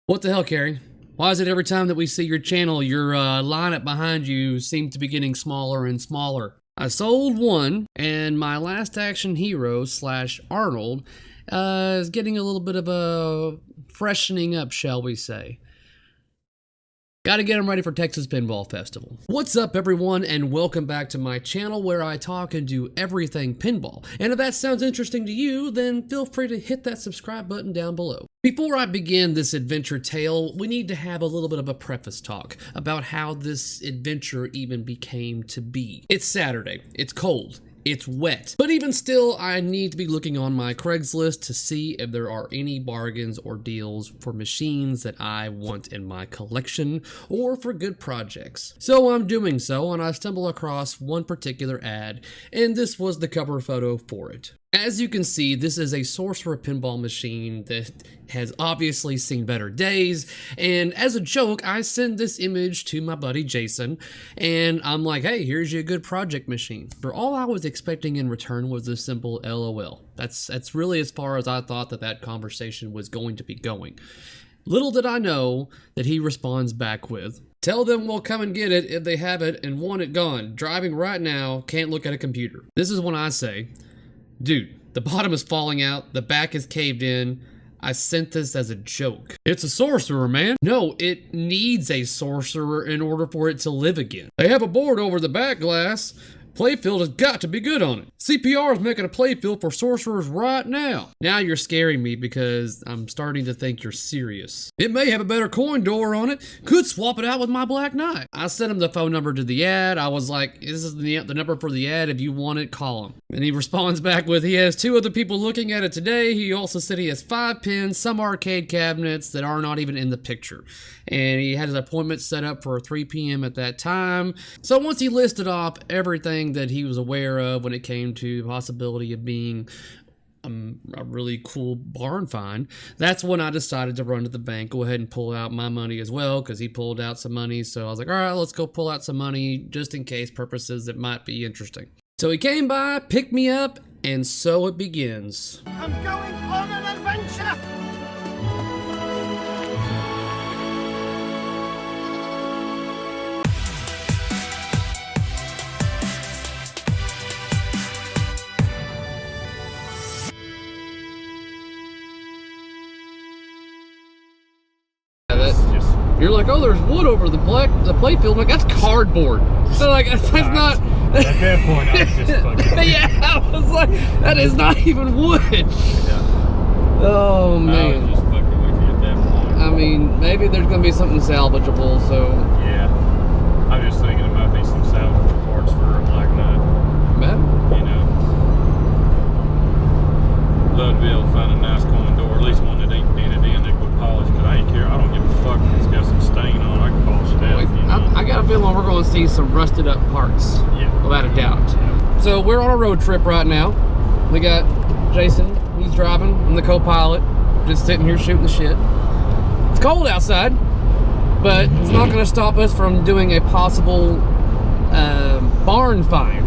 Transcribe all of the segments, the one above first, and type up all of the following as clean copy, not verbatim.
What the hell, Cary? Why is it every time that we see your channel, your lineup behind you seems to be getting smaller and smaller? I sold one, and my last action hero / Arnold is getting a little bit of a freshening up, shall we say. Gotta get them ready for Texas Pinball Festival. What's up, everyone, and welcome back to my channel where I talk and do everything pinball. And if that sounds interesting to you, then feel free to hit that subscribe button down below. Before I begin this adventure tale, we need to have a little bit of a preface talk about how this adventure even became to be. It's Saturday, it's cold, it's wet, but even still, I need to be looking on my Craigslist to see if there are any bargains or deals for machines that I want in my collection or for good projects. So I'm doing so, and I stumble across one particular ad, and this was the cover photo for it. As you can see, this is a Sorcerer pinball machine that has obviously seen better days, and as a joke, I send this image to my buddy Jason, and I'm like, hey, here's your good project machine. For all I was expecting in return was a simple LOL. That's really as far as I thought that conversation was going to be going. Little did I know that he responds back with, tell them we'll come and get it if they have it and want it gone. Driving right now, can't look at a computer. This is when I say, dude, the bottom is falling out, the back is caved in. I sent this as a joke. It's a sorcerer, man. No, it needs a sorcerer in order for it to live again. They have a board over the back glass. Playfield has got to be good on it. CPR is making a playfield for sorcerers right now. Now you're scaring me because I'm starting to think you're serious. It may have a better coin door on it. Could swap it out with my Black Knight. I sent him the phone number to the ad. I was like, this is the number for the ad. If you want it, call him. And he responds back with, he has 2 other people looking at it today. He also said he has 5 pins, some arcade cabinets that are not even in the picture. And he had his appointment set up for 3 p.m. at that time. So once he listed off everything that he was aware of when it came to the possibility of being a really cool barn find, that's when I decided to run to the bank, go ahead and pull out my money as well, because he pulled out some money. So I was like, all right, let's go pull out some money just in case purposes that might be interesting. So he came by, picked me up, and so it begins. I'm going on an adventure! You're like, oh, there's wood over the playfield. I'm like, that's cardboard. So like, that's not. At that point, I was just fucking. Yeah, I was like, that is not even wood. Yeah. Oh man. I was just fucking with you at that point. I mean, maybe there's gonna be something salvageable. So. Yeah. I'm just thinking there might be some salvageable parts for a Black Knight. Man. You know. Love to be able to find a nice coin door, at least one that ain't painted in, that would polish, because I ain't care. I don't give a fuck if it's got some stain on it. I can polish it out. Wait, You know? I got a feeling we're going to see some rusted up parts. Yeah. Without a doubt. Yeah. So we're on a road trip right now. We got Jason, he's driving. I'm the co-pilot, just sitting here shooting the shit. It's cold outside, but it's not going to stop us from doing a possible barn find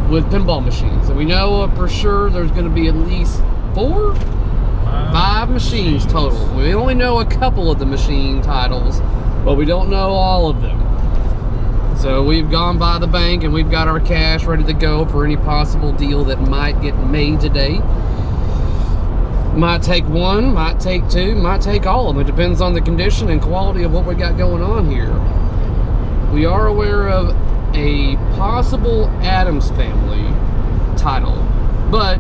with pinball machines. And we know for sure there's going to be at least 5 machines total. We only know a couple of the machine titles, but we don't know all of them. So we've gone by the bank and we've got our cash ready to go for any possible deal that might get made today. Might take 1, might take 2, might take all of them. It depends on the condition and quality of what we got going on here. We are aware of a possible Addams Family title, but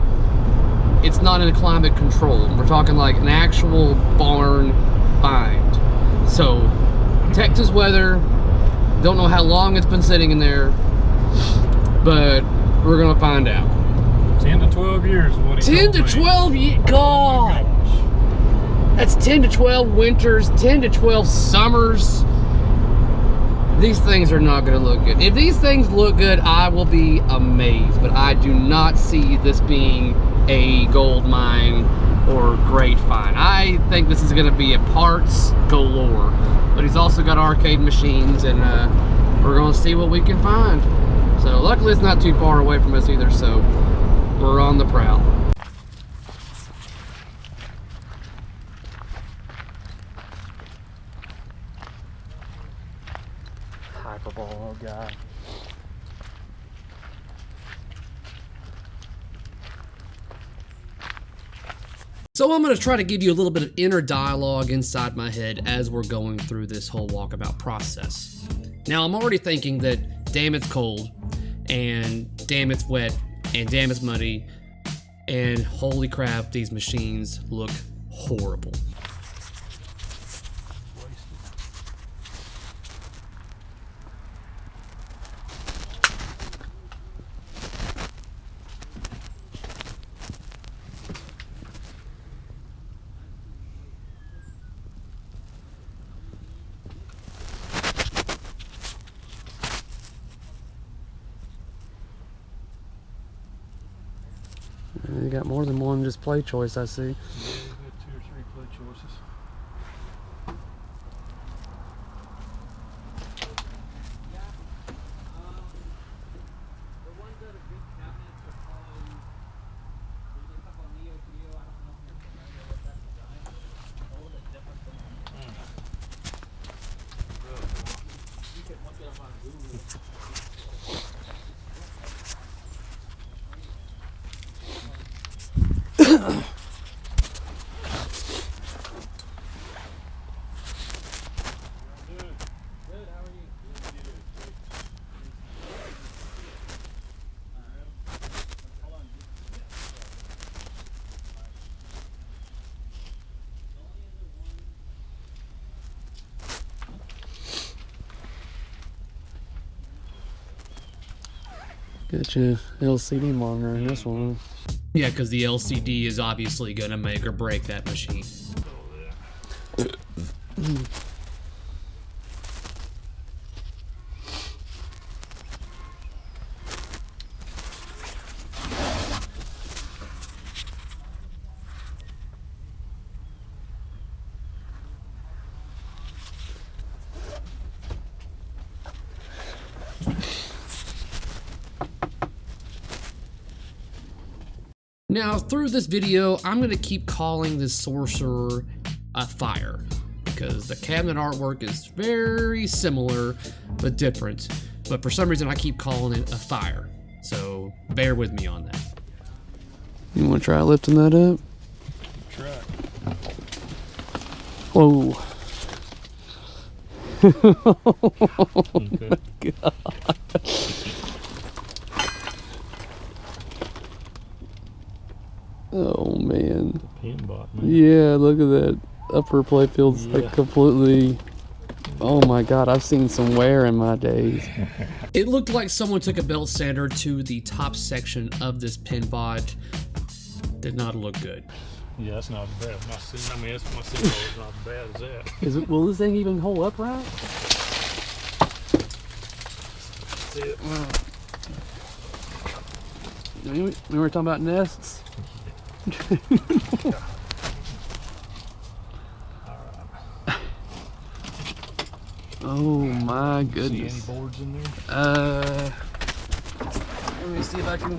it's not in a climate control. We're talking like an actual barn find. So, Texas weather, don't know how long it's been sitting in there, but we're gonna find out. 10 to 12 years is what he 10 to told me. 12 years, God! Oh my gosh. That's 10 to 12 winters, 10 to 12 summers. These things are not gonna look good. If these things look good, I will be amazed, but I do not see this being a gold mine or great find. I think this is going to be a parts galore, but he's also got arcade machines, and we're going to see what we can find. So luckily it's not too far away from us either, so we're on the prowl. hyperball, oh god. So I'm going to try to give you a little bit of inner dialogue inside my head as we're going through this whole walkabout process. Now I'm already thinking that damn it's cold, and damn it's wet, and damn it's muddy, and holy crap, these machines look horrible. You got more than one display choice, I see. Yeah, you got 2 or 3 play choices. Got your LCD monitor in this one. Yeah, because the LCD is obviously going to make or break that machine. Now, through this video, I'm going to keep calling this sorcerer a fire, because the cabinet artwork is very similar, but different. But for some reason, I keep calling it a fire. So, bear with me on that. You want to try lifting that up? Try it. Whoa. Okay. God. Oh man. Pinball, man. Yeah, look at that upper playfield's Yeah. like completely. Oh my god, I've seen some wear in my days. It looked like someone took a belt sander to the top section of this Pinbot. Did not look good. Yeah, that's not bad. My signal is not as bad as that. Will this thing even hold up right? That's it. We were talking about nests. Oh my See any goodness. boards in there? Let me see if I can.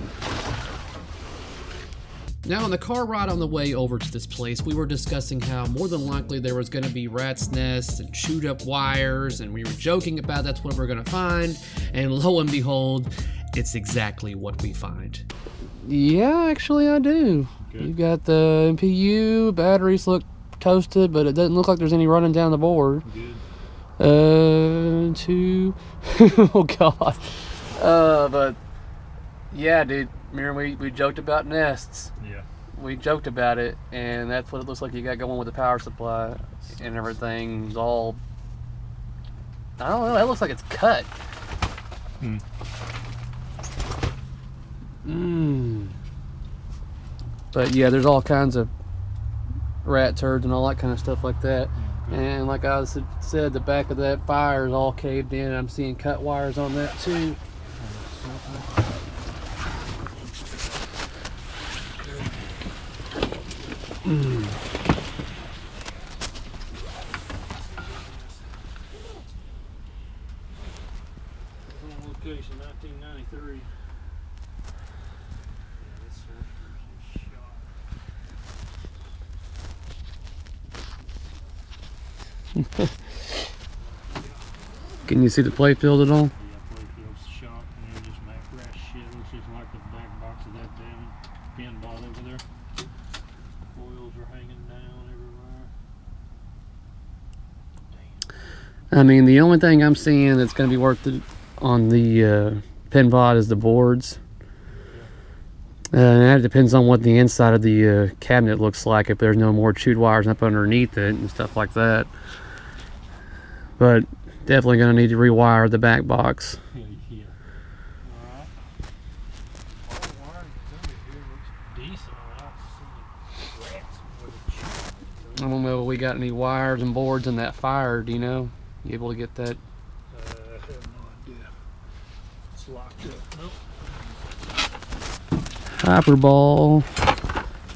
Now, on the car ride on the way over to this place, we were discussing how more than likely there was going to be rat's nests and chewed up wires, and we were joking about that's what we're going to find, and lo and behold, it's exactly what we find. Yeah, actually I do. Good. You got the MPU, batteries look toasted, but it doesn't look like there's any running down the board. Good. Two. Oh god. But yeah, dude. Remember we joked about nests. Yeah. We joked about it, and that's what it looks like you got going with the power supply and everything's all. I don't know. That looks like it's cut. But yeah, there's all kinds of rat turds and all that kind of stuff like that. And like I said, the back of that fire is all caved in. I'm seeing cut wires on that too. Location 1993. Can you see the play field at all? Yeah, playfield's shot, and then just mac grass shit. Looks just like the back box of that damn pinball over there. Oils are hanging down everywhere. I mean, the only thing I'm seeing that's going to be worth it on the pinball is the boards. And that depends on what the inside of the cabinet looks like, if there's no more chewed wires up underneath it and stuff like that. But definitely going to need to rewire the back box. Yeah. Alright. All the wiring that's under here looks decent. I see rats with a I don't know if we got any wires and boards in that fire. Do you know? You able to get that? I have no idea. It's locked up. Nope. Hyperball.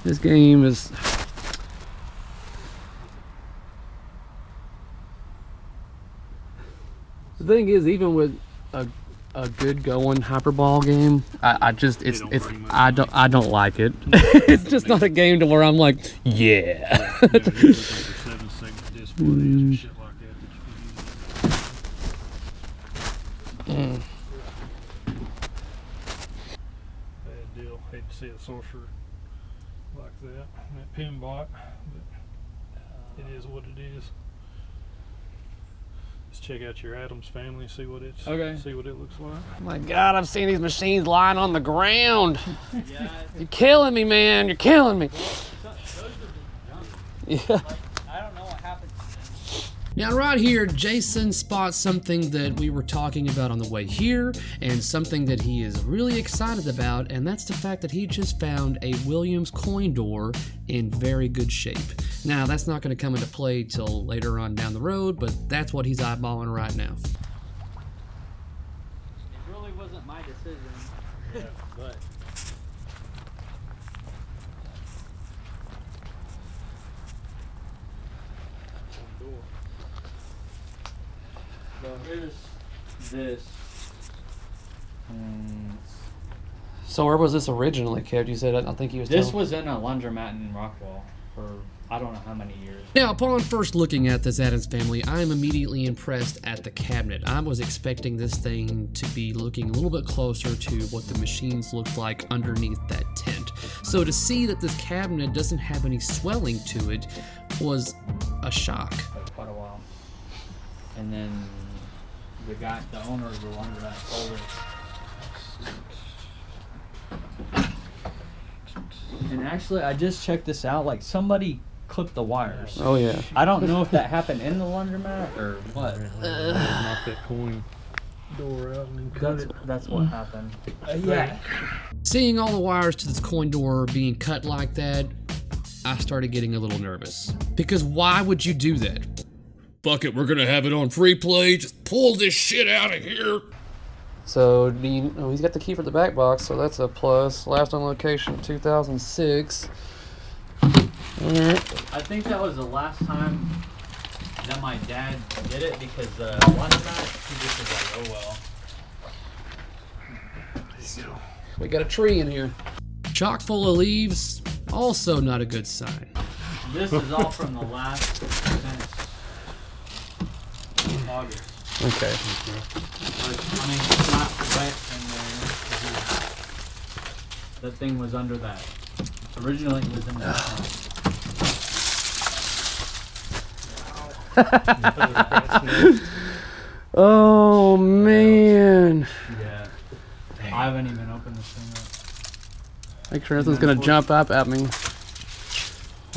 This game is... The thing is, even with a good going hyperball game, I don't like it. It's just not a game to where I'm like, yeah. Yeah, you're looking for 7-segment displays and shit like that. Bad deal. Hate to see a sorcerer like that. That pinball, but it is what it is. Let's check out your Adams family, see what it's see what it looks like. Oh my God, I've seen these machines lying on the ground. You're killing me, man. You're killing me. Yeah. I don't know what happened to them. Now right here, Jason spots something that we were talking about on the way here, and something that he is really excited about, and that's the fact that he just found a Williams coin door in very good shape. Now that's not going to come into play till later on down the road, but that's what he's eyeballing right now. It really wasn't my decision. Yeah, but So here's this. And So where was this originally kept? You said, I think he was this telling... was in a laundromat in Rockwell for I don't know how many years. Now, upon first looking at this Adams family, I am immediately impressed at the cabinet. I was expecting this thing to be looking a little bit closer to what the machines looked like underneath that tent. So to see that this cabinet doesn't have any swelling to it was a shock. For quite a while. And then the owner of the laundromat sold it. And actually, I just checked this out. Like, somebody clipped the wires. Oh, yeah. I don't know if that happened in the laundromat or what. knock that coin door out and then cut it. That's what happened. Yeah. Seeing all the wires to this coin door being cut like that, I started getting a little nervous. Because why would you do that? Fuck it, we're gonna have it on free play, just pull this shit out of here. So, he's got the key for the back box, so that's a plus. Last on location, 2006. I think that was the last time that my dad did it because the laundromat, he just was like, oh well. We got a tree in here. Chock full of leaves, also not a good sign. This is all from the last since August. Okay. But, I mean, it's not wet in there. That thing was under that. Originally, it was in the Oh, man. Yeah. I haven't even opened this thing up. Make sure nothing's going to jump up at me.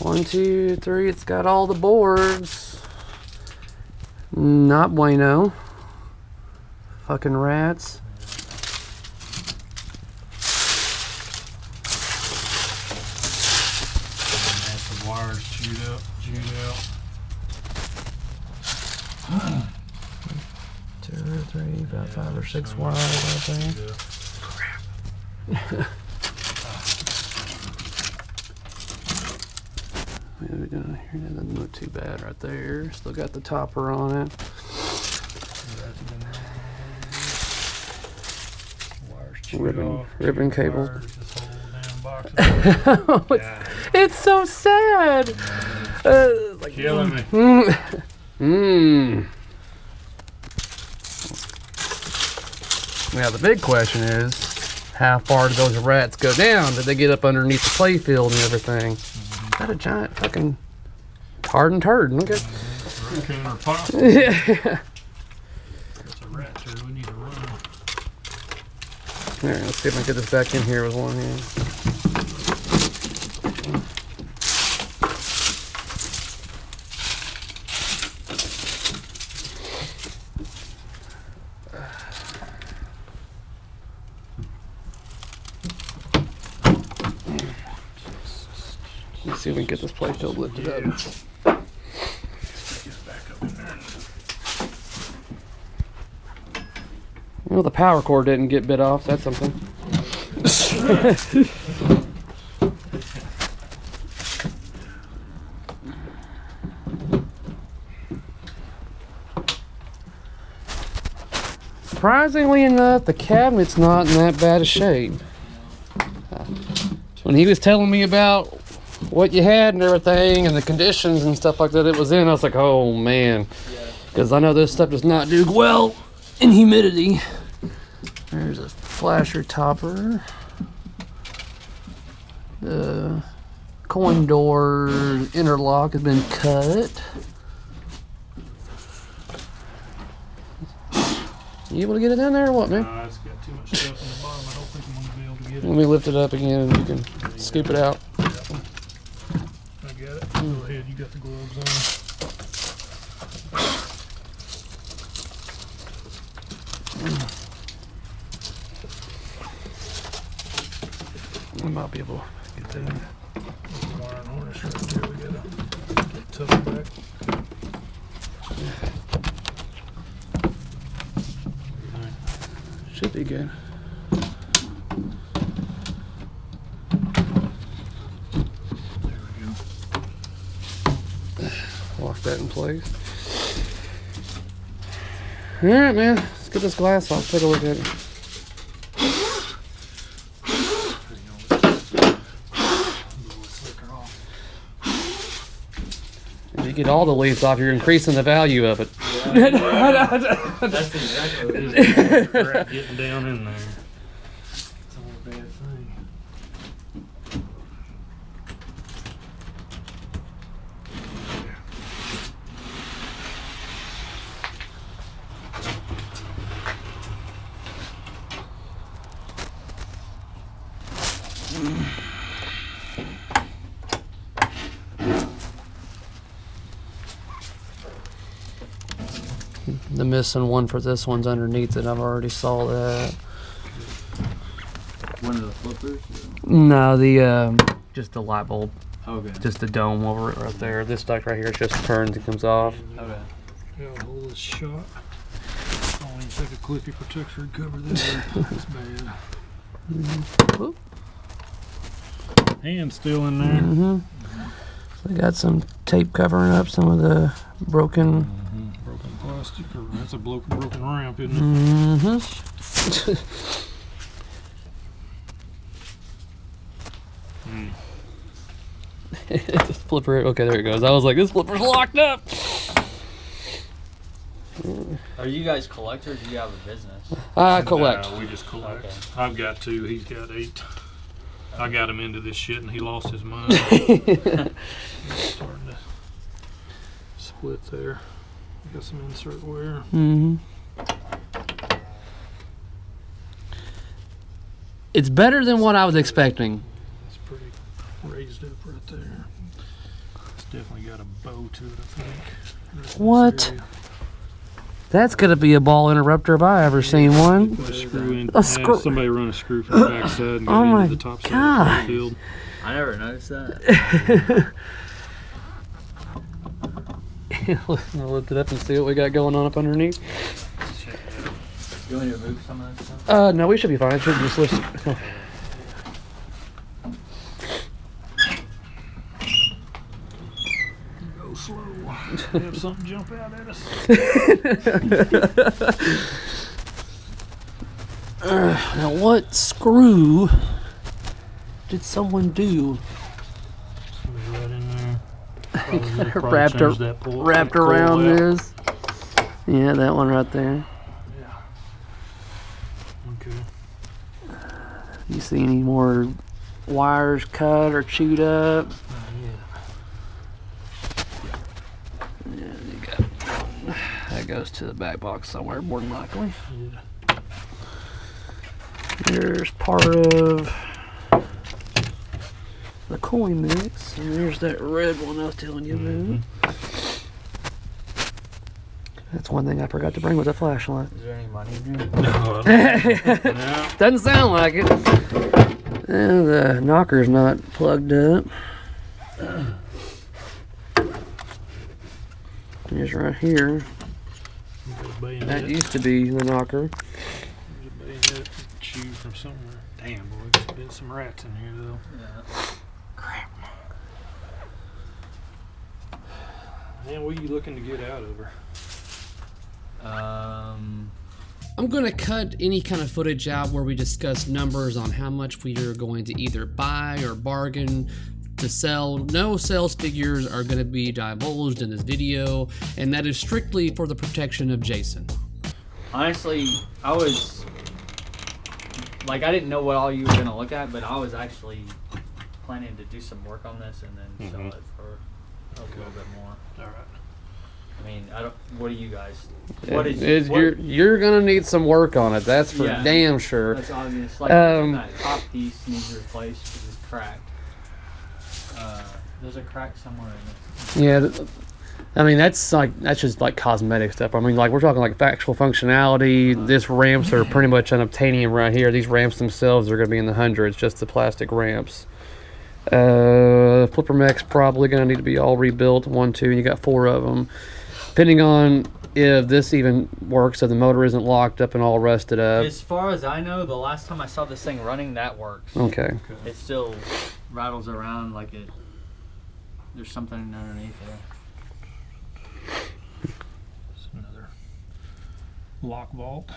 1, 2, 3. It's got all the boards. Not bueno. Fucking rats. The wires chewed out. 2 or 3, about 5 or 6 wires, I think. What are we doing here? That doesn't look too bad right there. Still got the topper on it. Ribbon cable. It's so sad. Killing me. Now the big question is, how far did those rats go down? Did they get up underneath the play field and everything? Is that a giant fucking hardened turd? Look at. Raccoon or possum. Yeah. It's a rat turd. We need to run. Alright, let's see if I can get this back in here with one hand. Let's see if we can get this play field lifted up. Well, the power cord didn't get bit off. That's something. Surprisingly enough, the cabinet's not in that bad a shape. When he was telling me about what you had and everything and the conditions and stuff like that it was in, I was like, oh man. Because I know this stuff does not do well in humidity. There's a flasher topper. The coin door interlock has been cut. You able to get it down there or what, man? It's got too much stuff in the bottom. I don't think I'm going to be able to get it. Let me lift it up again and you can scoop it out. I got it. Go ahead. You got the gloves on. I might be able to get that in. Wire and harness right there. We got to get tough back. Should be good. There we go. Lock that in place. Alright, man. Let's get this glass off. Take a look at it. If you get all the leaves off, you're increasing the value of it. That's exactly what it is. Crap getting down in there. It's all a bad thing. The missing one for this one's underneath it. I've already saw that. One of the flippers? No, the just the light bulb. Okay. Just the dome over it right there. This duct right here just turns and comes off. Okay. Yeah, hold this shot. I don't even take a clippy protector and cover this. It's bad. Oop. Hand's still in there. Mm-hmm. So they got some tape covering up some of the broken. Broken plastic, or that's a broken ramp, isn't it? Mm-hmm. This flipper. Okay, there it goes. I was like, this flipper's locked up. Are you guys collectors? Or do you have a business? I collect. We just collect. Okay. I've got 2. He's got 8. I got him into this shit and he lost his mind. It's starting to split there. Got some insert wear. Mm-hmm. It's better than what I was expecting. It's pretty raised up right there. It's definitely got a bow to it, I think. Right in this What? area. That's gonna be a ball interrupter if I ever seen one. Put a screw in. A screw- Somebody run a screw from the back side and Oh go my into the top side God. of the field. I never noticed that. I'll lift it up and see what we got going on up underneath. You want me to move some of that stuff? No, we should be fine. It should just lift. Go slow. Have something jump out at us. Now, what screw did someone do? Somebody right in there. Probably Wrapped, changed that pull- wrapped pull around out. this. Yeah, that one right there. Yeah. You see any more wires cut or chewed up? Yeah, you got one. That goes to the back box somewhere, more than likely. Yeah. There's part of the coin mix, and there's that red one I was telling you about. That's one thing I forgot to bring was a flashlight. Is there any money in here? No. Doesn't sound like it. And the knocker's not plugged up. Here's right here. That used to be the knocker. There's a bayonet chewed from somewhere. Damn, boy, there's been some rats in here though. Yeah. Crap. Man, what are you looking to get out of her? I'm going to cut any kind of footage out where we discuss numbers on how much we are going to either buy or bargain to sell. No sales figures are going to be divulged in this video, and that is strictly for the protection of Jason. Honestly, I was like, I didn't know what all you were gonna look at, but I was actually planning to do some work on this and then sell it for a little bit more. All right. I mean, I don't. What do you guys? You're gonna need some work on it. That's for damn sure. That's obvious. Like that top piece needs replaced because it's cracked. There's a crack somewhere in it. Yeah, I mean that's just like cosmetic stuff. I mean, like we're talking like actual functionality. This ramps are pretty much unobtainium right here. These ramps themselves are gonna be in the hundreds, just the plastic ramps. Flipper mech's probably gonna need to be all rebuilt. 1, 2, and you got 4 of them. Depending on if this even works, if the motor isn't locked up and all rusted up. As far as I know, the last time I saw this thing running, that works. Okay. It still rattles around like it. There's something underneath there. It's another lock vault.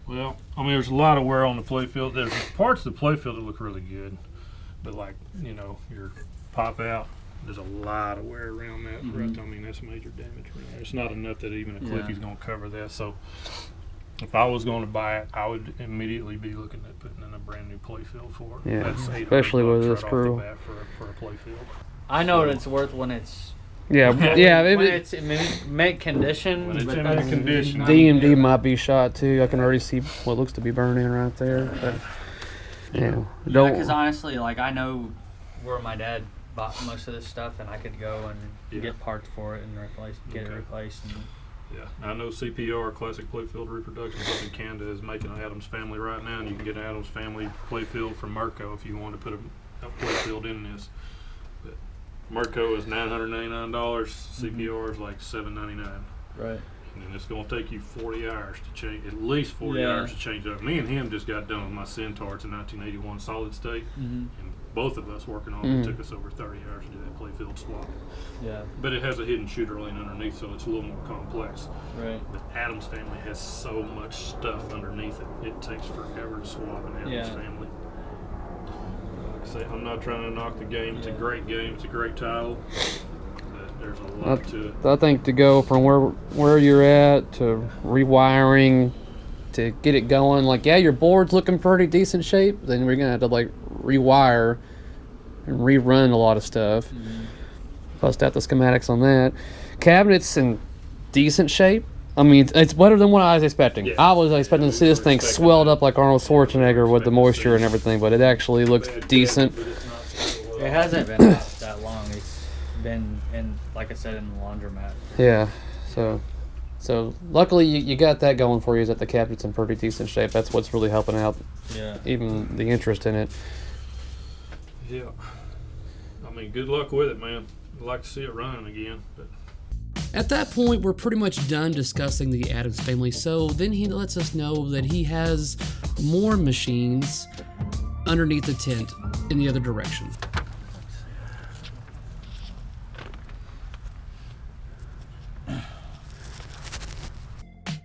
Well, I mean, there's a lot of wear on the playfield. There's parts of the playfield that look really good, but like, you know, your pop out, there's a lot of wear around that. Right? I mean, that's major damage around there. It's not enough that even a Cliffy's going to cover that. So if I was going to buy it, I would immediately be looking at putting in a brand new playfield for it. Yeah, that's especially with this crew. For a playfield. I know what it's worth when it's. Yeah, when it's in mint condition. When it's in mint condition. DMD might be shot too. I can already see what looks to be burning right there. But, because honestly, like I know where my dad bought most of this stuff, and I could go and get parts for it and get it replaced. And, I know CPR, Classic Playfield Reproductions up in Canada, is making an Adams Family right now, and you can get an Adams Family playfield from Merco if you want to put a playfield in this. But Merco is $999. CPR is like $799. Right. And it's going to take you 40 hours to change, at least 40 hours to change up. Me and him just got done with my Centaur. It's a 1981 solid state, and both of us working on it took us over 30 hours to do that playfield swap. Yeah. But it has a hidden shooter lane underneath, so it's a little more complex. Right. But Adams Family has so much stuff underneath it. It takes forever to swap an Adams Family. Like I say, I'm not trying to knock the game. It's a great game. It's a great title. But there's a lot to it. I think to go from where you're at to rewiring to get it going, like your board's looking pretty decent shape. Then we're gonna have to like rewire and rerun a lot of stuff. Bust out the schematics on that. Cabinets in decent shape. I mean, it's better than what I was expecting. I was expecting to see this thing swelled up like Arnold Schwarzenegger with the moisture and everything, but it actually looks decent. It hasn't been out that long. It's been in, like I said, in the laundromat. Yeah, so luckily you got that going for you, is that the cabinet's in pretty decent shape. That's what's really helping out. Even the interest in it. Yeah. I mean, good luck with it, man. I'd like to see it running again. But at that point, we're pretty much done discussing the Adams Family, so then he lets us know that he has more machines underneath the tent in the other direction.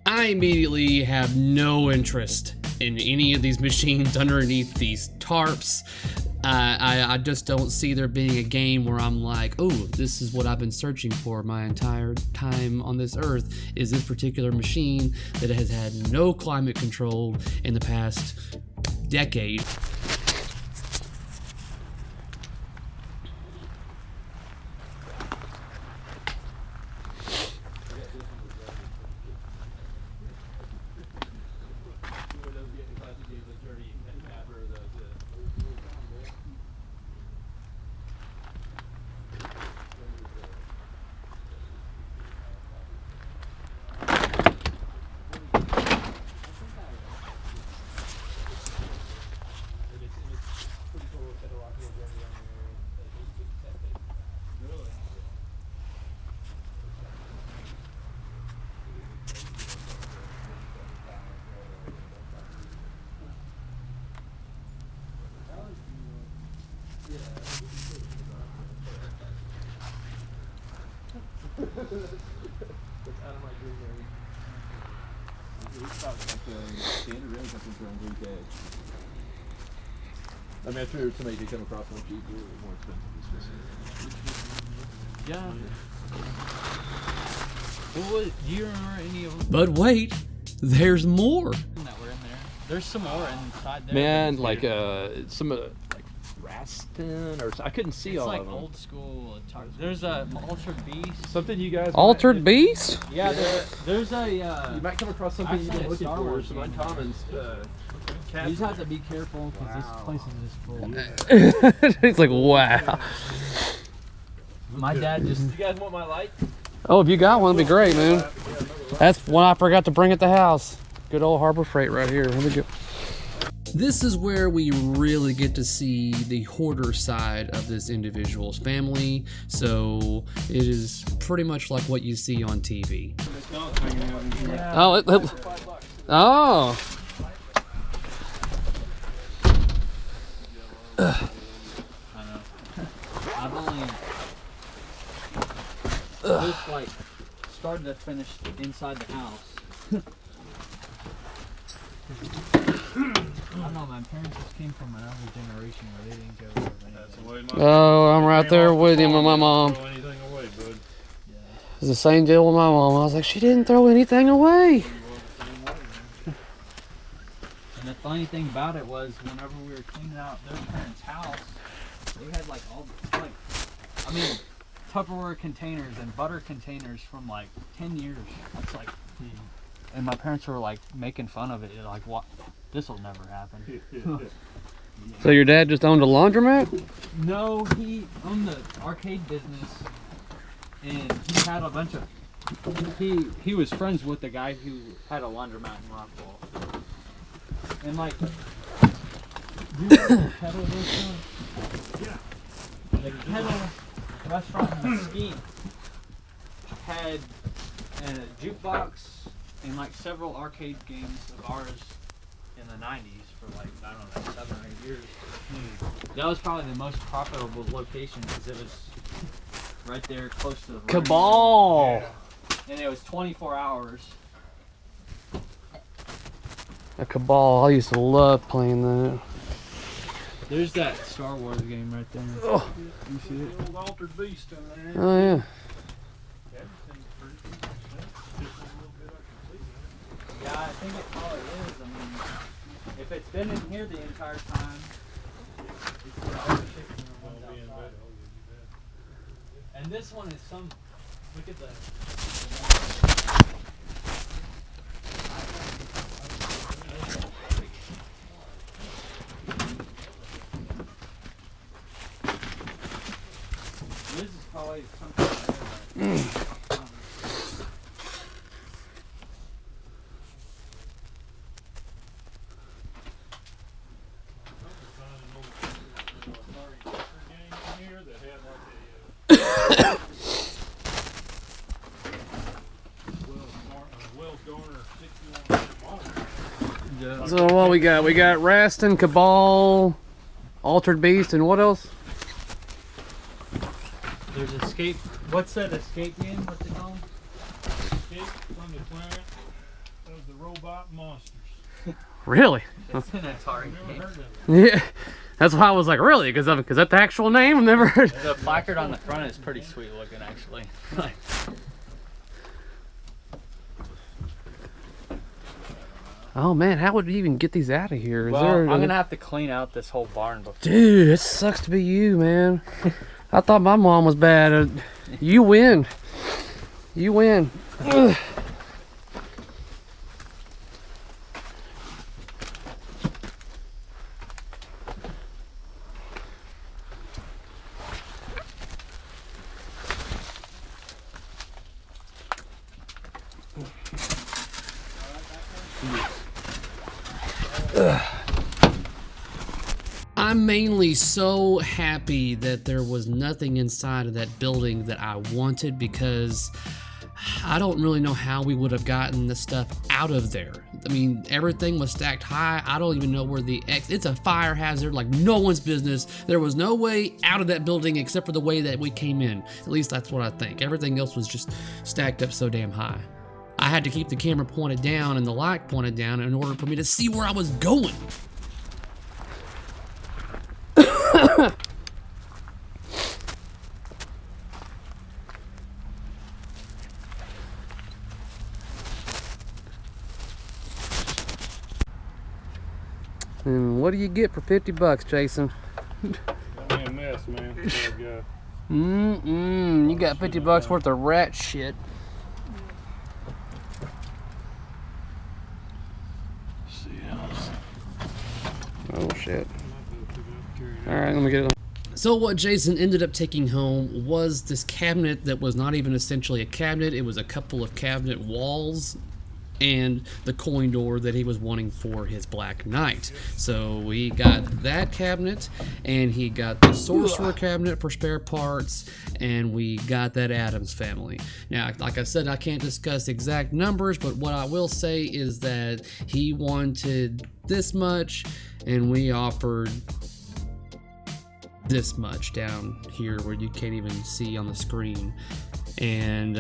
I immediately have no interest in any of these machines underneath these tarps. I just don't see there being a game where I'm like, oh, this is what I've been searching for my entire time on this earth, is this particular machine that has had no climate control in the past decade. I mean, I'm sure somebody did come across one cheaper or more expensive. Yeah. What was, do you remember any of them But wait, there's more. that were in there? There's some more inside there. Man, like some like Raston or I couldn't see It's all like of them. old school. There's a Altered Beast. Something you guys Altered Beast? Yeah, there's a. You might come across something you've been looking Star for. Wars Some game. uncommons. You just have to be careful because this place is just full. It's like, wow. My dad just. You guys want my light? Oh, if you got one, it'd be great, man. That's one I forgot to bring at the house. Good old Harbor Freight right here. Here we go. This is where we really get to see the hoarder side of this individual's family, so it is pretty much like what you see on TV. Oh, oh. I know. I've only just like started to finish inside the house. I don't know, my parents just came from another generation where they didn't go over anything. Oh, I'm right there with him and my mom. Throw anything away, bud. It's the same deal with my mom. I was like, she didn't throw anything away. And the funny thing about it was, whenever we were cleaning out their parents' house, they had like all, like, I mean, Tupperware containers and butter containers from like 10 years. That's like, and my parents were like making fun of it. Like, what? This will never happen. So your dad just owned a laundromat? No, he owned the arcade business, and he had a bunch of. He was friends with the guy who had a laundromat in Rockwall. And like, do you remember the Kettle restaurant? Yeah. The Kettle restaurant in Mesquite had a jukebox and like several arcade games of ours in the 90s for like, I don't know, 7 or 8 years. That was probably the most profitable location because it was right there close to the road. Cabal. And it was 24 hours. A Cabal. I used to love playing that. There's that Star Wars game right there. Oh, You see it? Old Altered Beast in there. oh yeah. Yeah, I think it probably is. I mean, if it's been in here the entire time, it's the other 16 ones outside. And this one is some. Look at the. This is probably something. So what we got? We got Raston, Cabal, Altered Beast, and what else? There's escape. What's that escape game? What's it called? Escape from the planet of the robot monsters. Really? It's an Atari Never game. heard of it. Yeah. That's why I was like, really? Because is that the actual name? I've never heard. The placard on the front is pretty sweet looking, actually. Oh man, how would we even get these out of here? Is Well, there I'm gonna have to clean out this whole barn before. Dude, it sucks to be you, man. I thought my mom was bad. You win. You win. Ugh. I'm mainly so happy that there was nothing inside of that building that I wanted, because I don't really know how we would have gotten the stuff out of there. I mean, everything was stacked high. I don't even know where it's a fire hazard like no one's business. There was no way out of that building except for the way that we came in. At least that's what I think. Everything else was just stacked up so damn high. I had to keep the camera pointed down and the light pointed down in order for me to see where I was going. And what do you get for 50 bucks, Jason? Got me a mess, man. That's what I got. You got 50 bucks worth of rat shit. Oh shit. Alright, let me get it. So what Jason ended up taking home was this cabinet that was not even essentially a cabinet. It was a couple of cabinet walls and the coin door that he was wanting for his Black Knight. So we got that cabinet, and he got the Sorcerer cabinet for spare parts, and we got that Addams family. Now, like I said, I can't discuss exact numbers, but what I will say is that he wanted this much, and we offered this much down here where you can't even see on the screen, and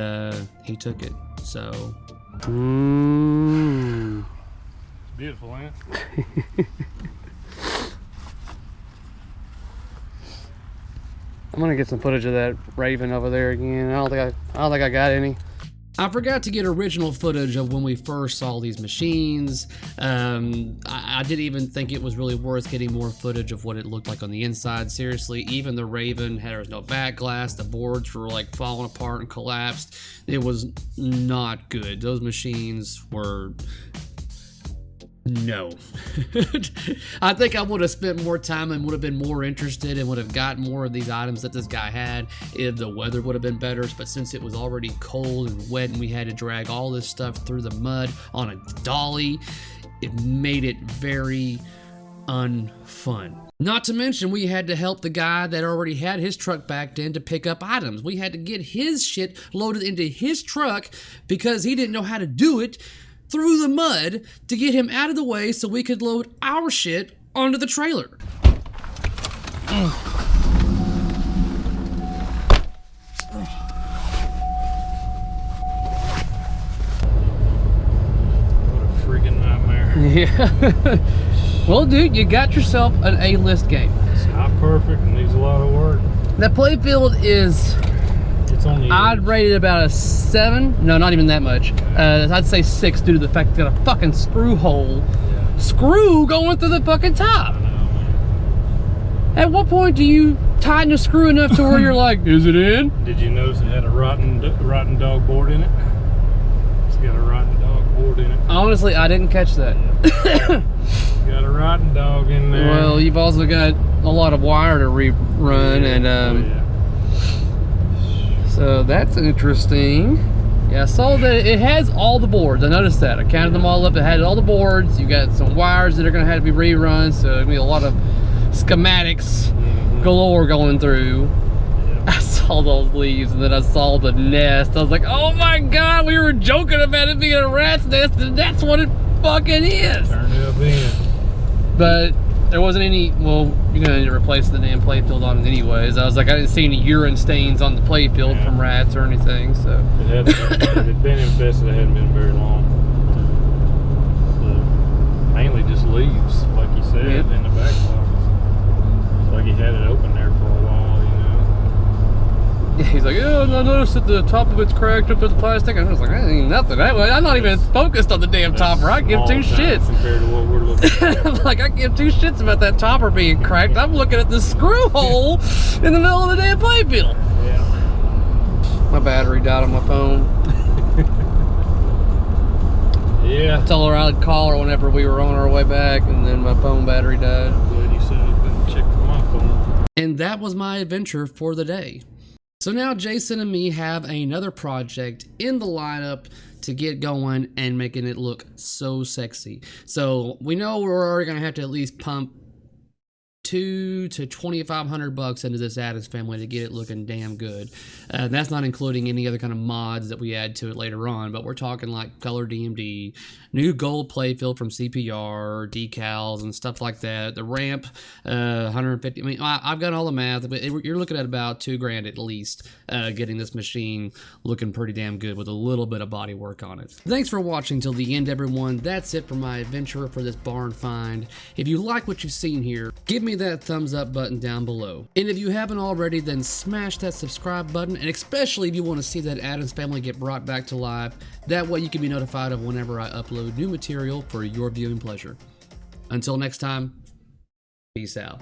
he took it. So It's beautiful, ain't it? I'm gonna get some footage of that raven over there again. I don't think I got any. I forgot to get original footage of when we first saw these machines. I didn't even think it was really worth getting more footage of what it looked like on the inside. Seriously, even the Raven, there was no back glass. The boards were like falling apart and collapsed. It was not good. Those machines were... no. I think I would have spent more time and would have been more interested and would have got more of these items that this guy had if the weather would have been better. But since it was already cold and wet and we had to drag all this stuff through the mud on a dolly, it made it very unfun. Not to mention, we had to help the guy that already had his truck backed in to pick up items. We had to get his shit loaded into his truck because he didn't know how to do it through the mud to get him out of the way so we could load our shit onto the trailer. What a freaking nightmare. Yeah. Well, dude, you got yourself an A-list game. It's not perfect and needs a lot of work. That playfield is... It's on the I'd edge. rate it about a 7. No, not even that much. I'd say 6 due to the fact it's got a fucking screw hole. Yeah. Screw going through the fucking top. I know, man. At what point do you tighten a screw enough to where you're like, is it in? Did you notice it had a rotten dog board in it? It's got a rotten dog board in it. Honestly, I didn't catch that. Got a rotten dog in there. Well, you've also got a lot of wire to rerun, and yeah. so that's interesting. Yeah, I saw that it has all the boards. I noticed that. I counted them all up. It had all the boards. You got some wires that are going to have to be rerun, so it'll be a lot of schematics galore going through. I saw those leaves, and then I saw the nest. I was like, oh my god, we were joking about it being a rat's nest, and that's what it fucking is. Turned it up in. But there wasn't any, well, you're gonna need to replace the damn playfield on it anyways. I was like, I didn't see any urine stains on the playfield from rats or anything, so. It had been infested, it hadn't been very long. So, mainly just leaves, like you said, Yep. in the back box. It's like he had it open there for a while, you know. He's like, oh, I noticed that the top of it's cracked up with the plastic. And I was like, that ain't nothing. I'm not even focused on the damn topper. I give two shits. Compared to what we're looking at. I'm like, I give two shits about that topper being cracked. I'm looking at the screw hole in the middle of the damn playfield. Yeah. My battery died on my phone. Yeah. I told her I'd call her whenever we were on our way back, and then my phone battery died. Glad you said it. But check my phone. And that was my adventure for the day. So now Jason and me have another project in the lineup to get going and making it look so sexy. So we know we're already gonna have to at least pump $200 to $2,500 into this Addams family to get it looking damn good. That's not including any other kind of mods that we add to it later on, but we're talking like color DMD, new gold playfield from CPR, decals and stuff like that. The ramp, 150. I mean, I've got all the math, but you're looking at about $2,000 at least, getting this machine looking pretty damn good with a little bit of body work on it. Thanks for watching till the end, everyone. That's it for my adventure for this barn find. If you like what you've seen here, give me that thumbs up button down below. And if you haven't already, then smash that subscribe button, and especially if you want to see that Addams family get brought back to life. That way you can be notified of whenever I upload new material for your viewing pleasure. Until next time, peace out.